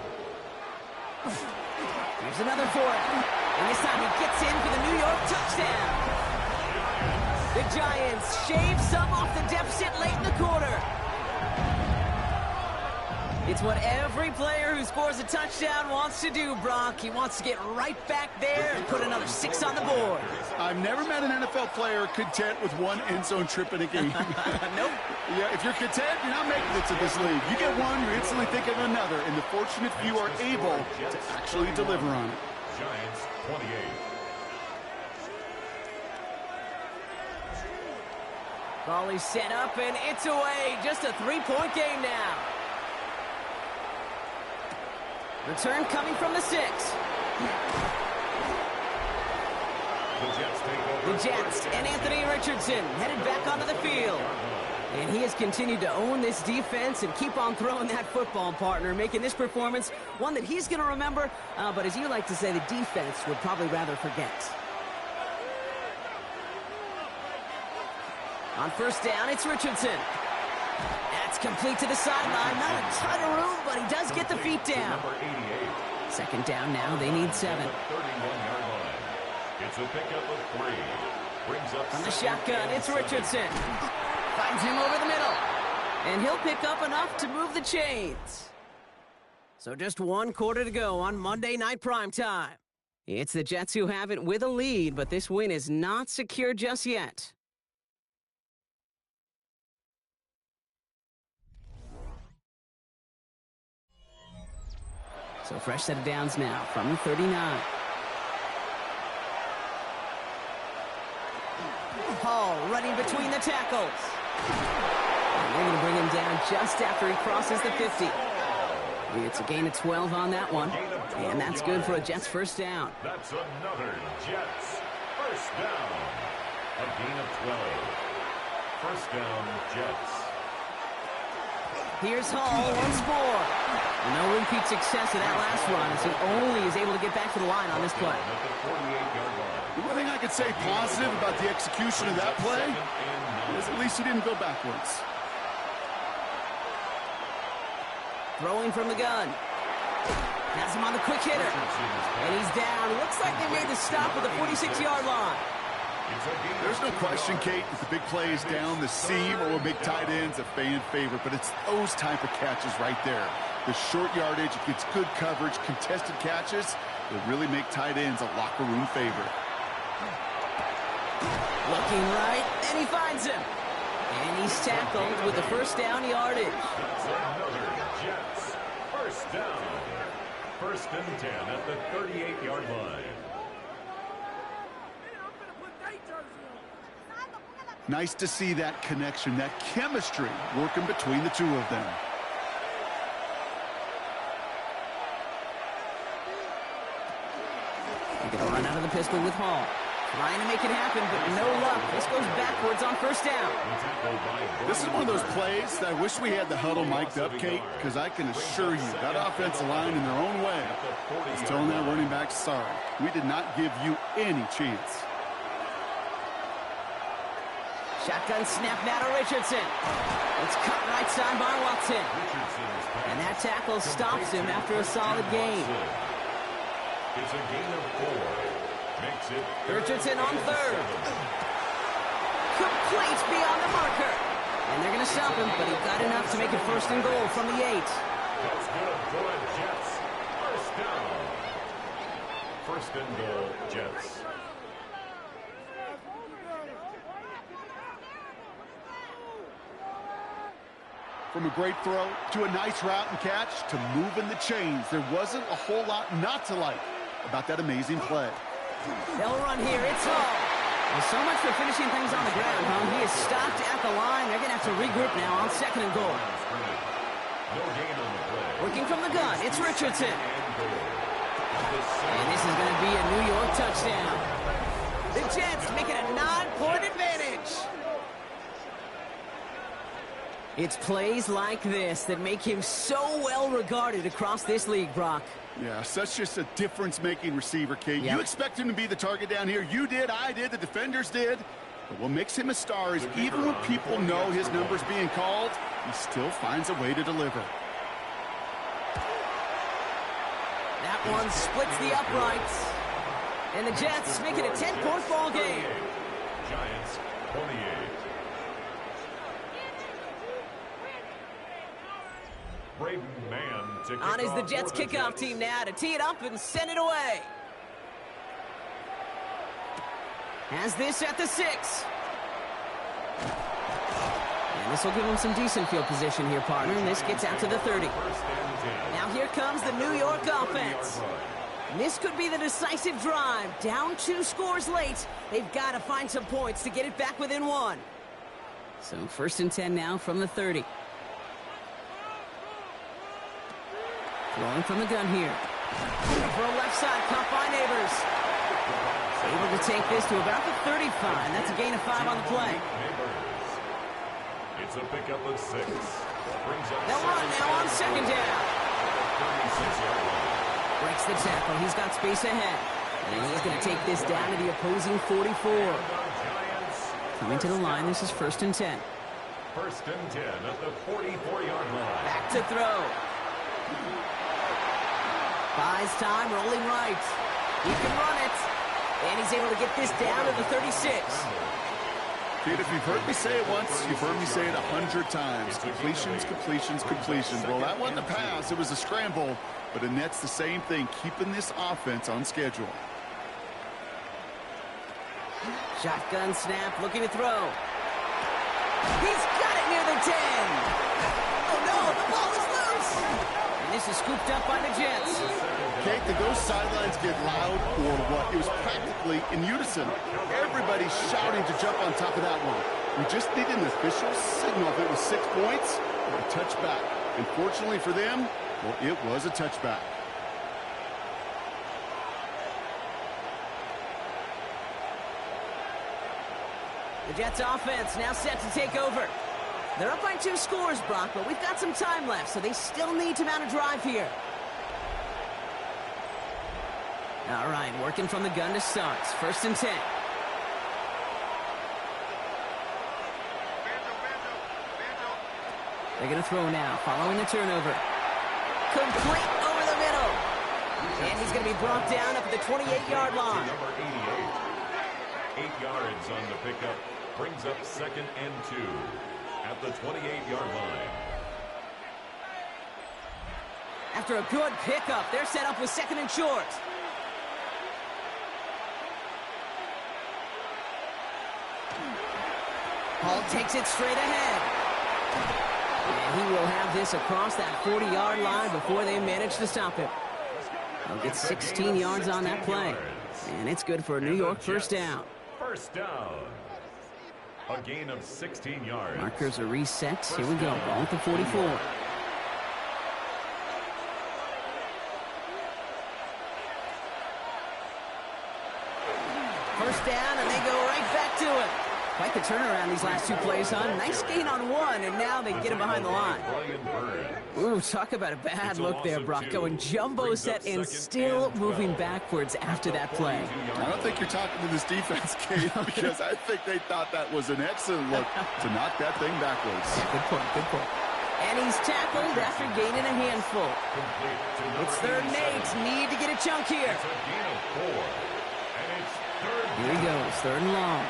Here's another for him. And this time he gets in for the New York touchdown. The Giants shave some off the deficit late in the quarter. It's what every player who scores a touchdown wants to do, Brock. He wants to get right back there and put another 6 on the board. I've never met an NFL player content with 1 end zone trip in a game. Nope. Yeah, if you're content, you're not making it to this league. You get one, you instantly think of another, and the fortunate few are able to actually deliver on it. Giants 28. Ball is set up, and it's away. Just a 3-point game now. Return coming from the 6. The Jets and Anthony Richardson headed back onto the field. And he has continued to own this defense and keep on throwing that football, partner, making this performance one that he's going to remember, but as you like to say, the defense would probably rather forget. On first down, it's Richardson. That's complete to the sideline. Not a ton of room, but he does get the feet down. 2nd down now. They need 7. 31-yard line. It's a pickup of 3. Brings up from the shotgun, it's Richardson. Finds him over the middle. And he'll pick up enough to move the chains. So just 1 quarter to go on Monday Night Primetime. It's the Jets who have it with a lead, but this win is not secure just yet. So fresh set of downs now from the 39. Hall running between the tackles. And they're going to bring him down just after he crosses the 50. It's a gain of 12 on that one. And that's good for a Jets first down. That's another Jets first down. A gain of 12. First down, Jets. Here's Hall once more. No repeat success of that last run as he only is able to get back to the line on this play. The one thing I could say positive about the execution of that play is at least he didn't go backwards. Throwing from the gun. Has him on the quick hitter. And he's down. Looks like they made the stop at the 46-yard line. There's no question, Kate, that the big plays down the seam or big tight ends a fan favorite, but it's those type of catches right there. The short yardage, it gets good coverage, contested catches that really make tight ends a locker room favorite. Looking right, and he finds him. And he's tackled with the first down yardage. It's another Jets. First down. First and 10 at the 38-yard line. Nice to see that connection, that chemistry working between the two of them. They're going to run out of the pistol with Hall. Trying to make it happen, but no luck. This goes backwards on first down. This is one of those plays that I wish we had the huddle mic'd up, Kate, because I can assure you that offensive line in their own way is telling that running back, sorry, we did not give you any chance. Shotgun snap now to Richardson. It's cut right side by Watson. And that tackle stops him after a solid gain. It's a gain of 4. Makes it Richardson on third. Complete beyond the marker. And they're going to stop him, but he got enough to make it first and goal from the 8. That's good for the Jets. First down. First and goal, Jets. From a great throw to a nice route and catch to moving the chains, there wasn't a whole lot not to like about that amazing play. They'll run here. It's all. Well, so much for finishing things on the ground, huh? He is stopped at the line. They're going to have to regroup now on second and goal. No gain on the play. Working from the gun, it's Richardson. And this is going to be a New York touchdown. The Jets make it a 9-point advantage. It's plays like this that make him so well regarded across this league, Brock. Yeah, such just a difference-making receiver, Kate. Yep. You expect him to be the target down here. You did, I did, the defenders did. But what makes him a star is even when people know his number's being called, he still finds a way to deliver. That one splits the uprights. And the Jets make it a 10-point ball game. Giants 28. Brave man to kick On is the off Jets for the kickoff Jets. team now to tee it up and send it away. Has this at the 6. And this will give him some decent field position here, partner. And this gets out to the 30. First and 10. Now here comes the New York offense. This could be the decisive drive. Down 2 scores late. They've got to find some points to get it back within 1. So first and 10 now from the 30. Throwing from the gun here. Throw left side, caught by Neighbors. Able to take this to about the 35. That's a gain of 5 on the play. It's a pickup of 6. Brings up They'll run now on second down. 36-yard line. Breaks the tackle. He's got space ahead. And he's going to take this down to the opposing 44. Giants. Coming to the line, this is first and 10. First and 10 at the 44-yard line. Back to throw. Buys time, rolling right. He can run it. And he's able to get this down to the 36. Kate, if you've heard me say it once, you've heard me say it 100 times. Completions, completions, completions. Well, that wasn't a pass. It was a scramble. But it nets the same thing, keeping this offense on schedule. Shotgun snap, looking to throw. He's got it near the 10. Oh, no, the ball is loose. And this is scooped up by the Jets. Kate, did those sidelines get loud or what? It was practically in unison. Everybody shouting to jump on top of that one. We just needed an official signal if it was 6 points or a touchback. And fortunately for them, well, it was a touchback. The Jets offense now set to take over. They're up by 2 scores, Brock, but we've got some time left, so they still need to mount a drive here. All right, working from the gun to start. First and 10. They're going to throw now, following the turnover. Complete over the middle. And he's going to be brought down up at the 28-yard line. Number 88. 8 yards on the pickup. Brings up 2nd and 2 at the 28-yard line. After a good pickup, they're set up with 2nd and short. Hall takes it straight ahead. And he will have this across that 40-yard line before they manage to stop him. He'll get 16 yards on that play. And it's good for a New York first down. First down. A gain of 16 yards. Markers are reset. Here we go. Ball at the 44. First down, and they go right back to it. Quite the turnaround these last 2 plays, huh? Nice gain on 1, and now they get him behind the line. Ooh, talk about a bad look there, Brock. Going jumbo set and still moving backwards after that play. I don't think you're talking to this defense, Kate, because I think they thought that was an excellent look to knock that thing backwards. Good point, good point. And he's tackled after gaining a handful. It's 3rd and 8. Need to get a chunk here. It's a gain of 4. And it's 3rd. Here he goes, 3rd and long.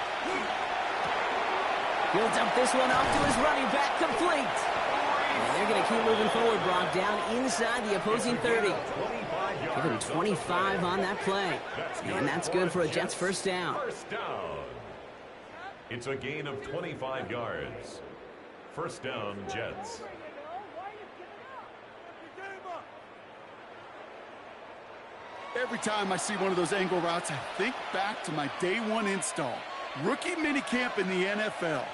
He'll dump this one off to his running back, complete. And they're going to keep moving forward, Brock, down inside the opposing 30. Give him 25 on that play. And that's good for a Jets first down. First down. It's a gain of 25 yards. First down, Jets. Every time I see one of those angle routes, I think back to my day 1 install. Rookie minicamp in the NFL.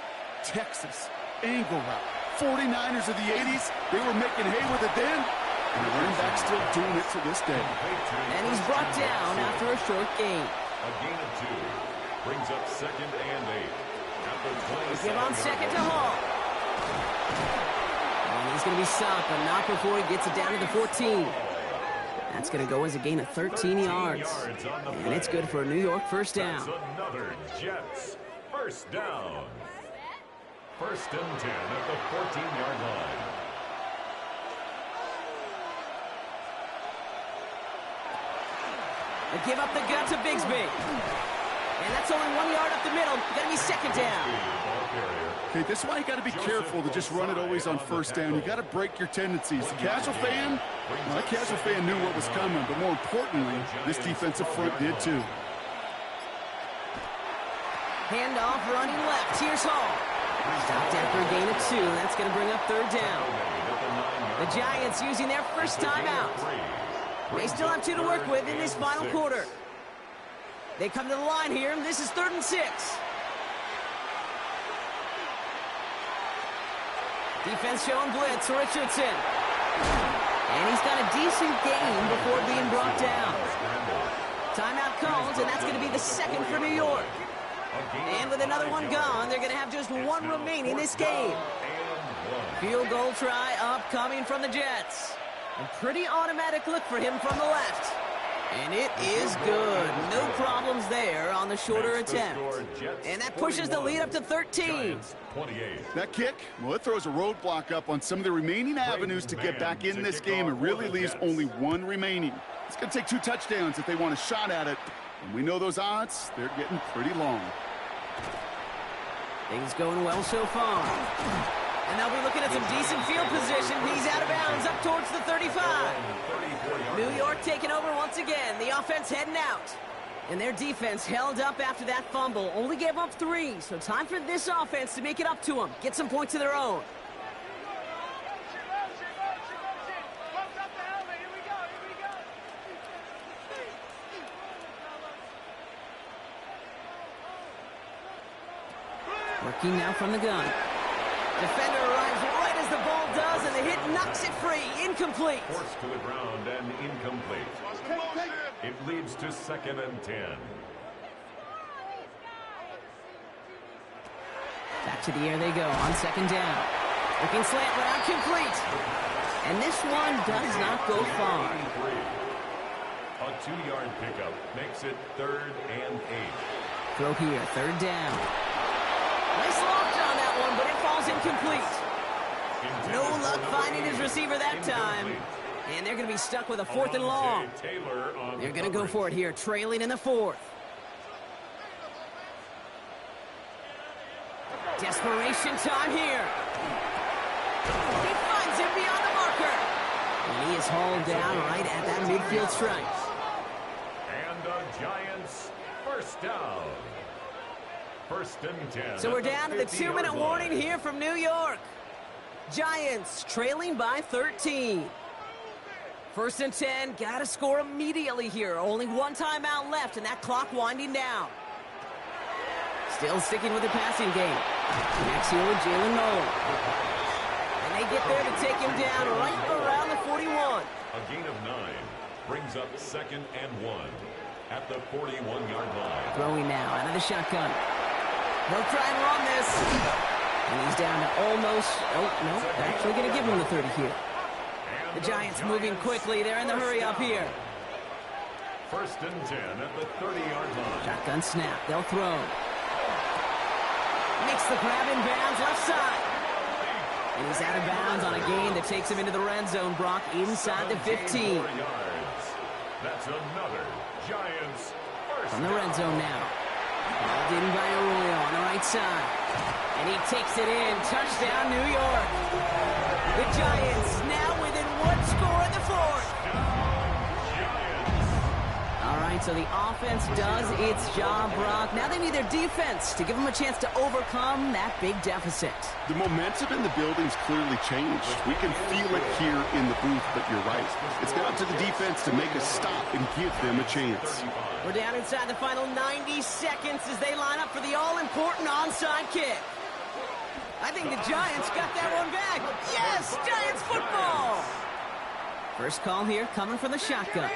Texas, angle route. 49ers of the 80s, they were making hay with it then, and the running back's still doing it to this day. And he's brought down after a short gain. A gain of 2. Brings up 2nd and 8. At the 27. Give on 2nd to Hall. And he's going to be stopped, but not before he gets it down to the 14. That's going to go as a gain of 13 yards. And it's good for a New York first down. That's another Jets first down. 1st and 10 at the 14-yard line. They give up the gut to Bigsby. And that's only 1 yard up the middle. Going to be 2nd down. Okay, this is why you got to be careful to just run it always on first down. You got to break your tendencies. The casual fan, well, that casual fan knew what was coming, but more importantly, this defensive front did too. Handoff running left. Here's Hall. Stopped after a gain of 2. That's going to bring up 3rd down. The Giants using their first timeout. They still have 2 to work with in this final quarter. They come to the line here, and this is 3rd and 6. Defense showing blitz. Richardson. And he's got a decent gain before being brought down. Timeout called, and that's going to be the 2nd for New York. And with another one gone, they're going to have just 1 remaining this game. Field goal try upcoming from the Jets. A pretty automatic look for him from the left. And it is good. No problems there on the shorter attempt. And that pushes the lead up to 13. That kick, well, it throws a roadblock up on some of the remaining avenues to get back in this game. It really leaves only 1 remaining. It's going to take 2 touchdowns if they want a shot at it. And we know those odds, they're getting pretty long. Things going well so far. And they'll be looking at some decent field position. He's out of bounds up towards the 35. New York taking over once again. The offense heading out. And their defense held up after that fumble. Only gave up 3. So time for this offense to make it up to them. Get some points of their own. Working now from the gun. Defender arrives right as the ball does, and the hit knocks it free. Incomplete. Forced to the ground and incomplete. It leads to 2nd and 10. Back to the air they go on 2nd down. Looking slant, but out complete. And this one does not go far. A 2-yard pickup makes it 3rd and 8. Throw here, 3rd down. Nice loft on that one, but it falls incomplete. No luck finding his receiver that time. And they're going to be stuck with a 4th and long. They're going to go for it here, trailing in the 4th. Desperation time here. He finds him beyond the marker. And he is hauled down right at that midfield stripe. And the Giants, first down. 1st and 10. So we're down to the 2-minute warning here from New York. Giants trailing by 13. 1st and 10, got to score immediately here. Only one timeout left, and that clock winding down. Still sticking with the passing game. Next here with Jalen Nolan. And they get there to take him down right around the 41. A gain of 9 brings up 2nd and 1 at the 41-yard line. Throwing now out of the shotgun. He'll try and run this. And he's down to almost, oh, no, they're actually going to give him the 30 here. The Giants moving quickly. They're in the hurry up here. 1st and 10 at the 30-yard line. Shotgun snap. They'll throw. Makes the grab in bounds left side. And he's out of bounds on a gain that takes him into the red zone, Brock, inside the 15. That's another Giants first. From the red zone now. Balled in by Arroyo on the right side. And he takes it in. Touchdown, New York. The Giants now within 1 score in the 4th. All right, so the offense does its job, Brock. Now they need their defense to give them a chance to overcome that big deficit. The momentum in the building's clearly changed. We can feel it here in the booth, but you're right. It's down to the defense to make a stop and give them a chance. We're down inside the final 90 seconds as they line up for the all-important onside kick. I think the Giants got that one back. Yes, Giants football! First call here coming from the shotgun.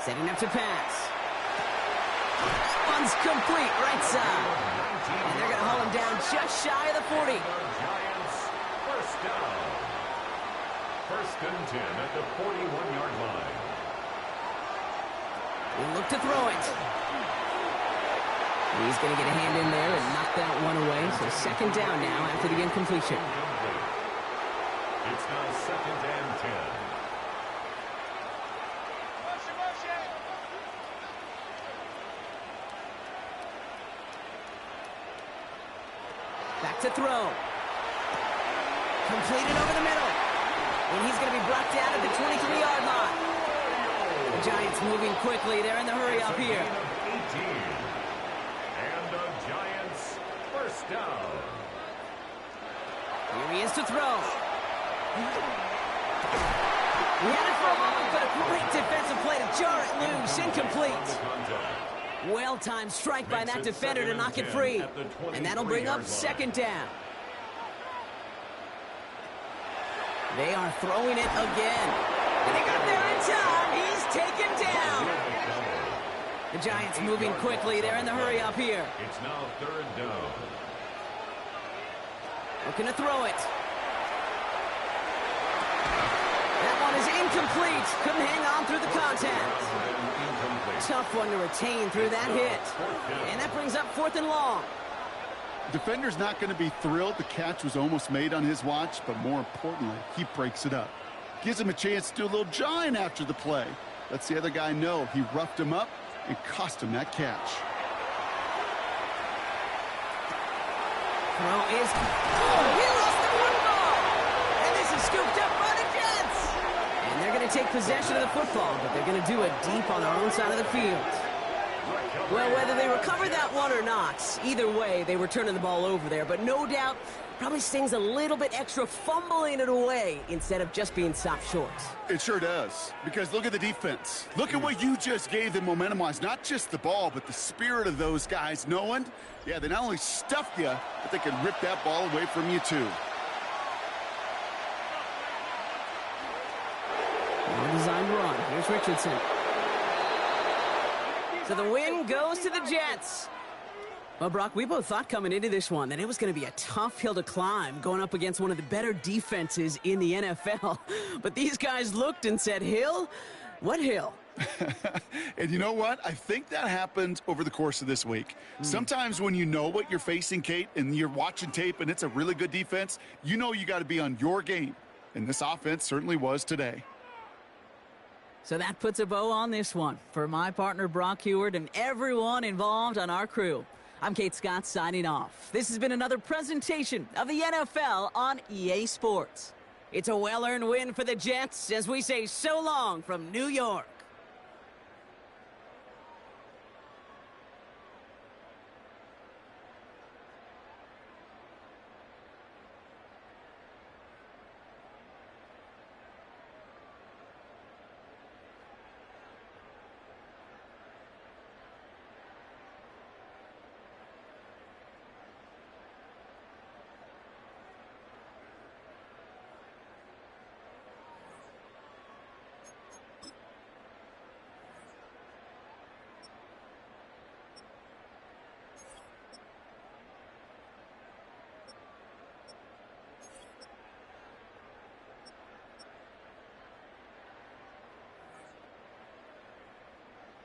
Setting up to pass. One's complete, right side. And they're going to haul him down just shy of the 40. Giants, first down. 1st and 10 at the 41-yard line. We'll look to throw it. He's going to get a hand in there and knock that one away. So 2nd down now after the incompletion. It's now 2nd and 10. Back to throw. Completed over the middle. And he's going to be brought down at the 23-yard line. The Giants moving quickly. They're in the hurry up here. 18. And the Giants first down. Here he is to throw. He had it for a moment, but a great defensive play to jar it loose. Incomplete. Well-timed strike by that defender to knock it free. And that'll bring up 2nd down. They are throwing it again. And they got there in time. He's taken down. The Giants moving quickly. They're in the hurry up here. It's now 3rd down. Looking to throw it. That one is incomplete. Couldn't hang on through the contact. Tough one to retain through that hit. And that brings up 4th and long. Defender's not going to be thrilled the catch was almost made on his watch, but more importantly, he breaks it up. Gives him a chance to do a little jawing after the play. Lets the other guy know he roughed him up and cost him that catch. Throw is... Oh, he lost the football! And this is scooped up by the Jets! And they're going to take possession of the football, but they're going to do it deep on their own side of the field. Well, whether they recover that one or not, either way, they were turning the ball over there. But no doubt, probably stings a little bit extra fumbling it away instead of just being stopped short. It sure does, because look at the defense. Look at what you just gave them momentum-wise. Not just the ball, but the spirit of those guys knowing, yeah, they not only stuffed you, but they could rip that ball away from you, too. Well-designed run. Here's Richardson. So the win goes to the Jets. Well, Brock, we both thought coming into this one that it was going to be a tough hill to climb going up against one of the better defenses in the NFL. But these guys looked and said, Hill? What hill? And you know what? I think that happened over the course of this week. Sometimes when you know what you're facing, Kate, and you're watching tape and it's a really good defense, you know you got to be on your game. And this offense certainly was today. So that puts a bow on this one. For my partner, Brock Heward, and everyone involved on our crew, I'm Kate Scott signing off. This has been another presentation of the NFL on EA Sports. It's a well-earned win for the Jets as we say so long from New York.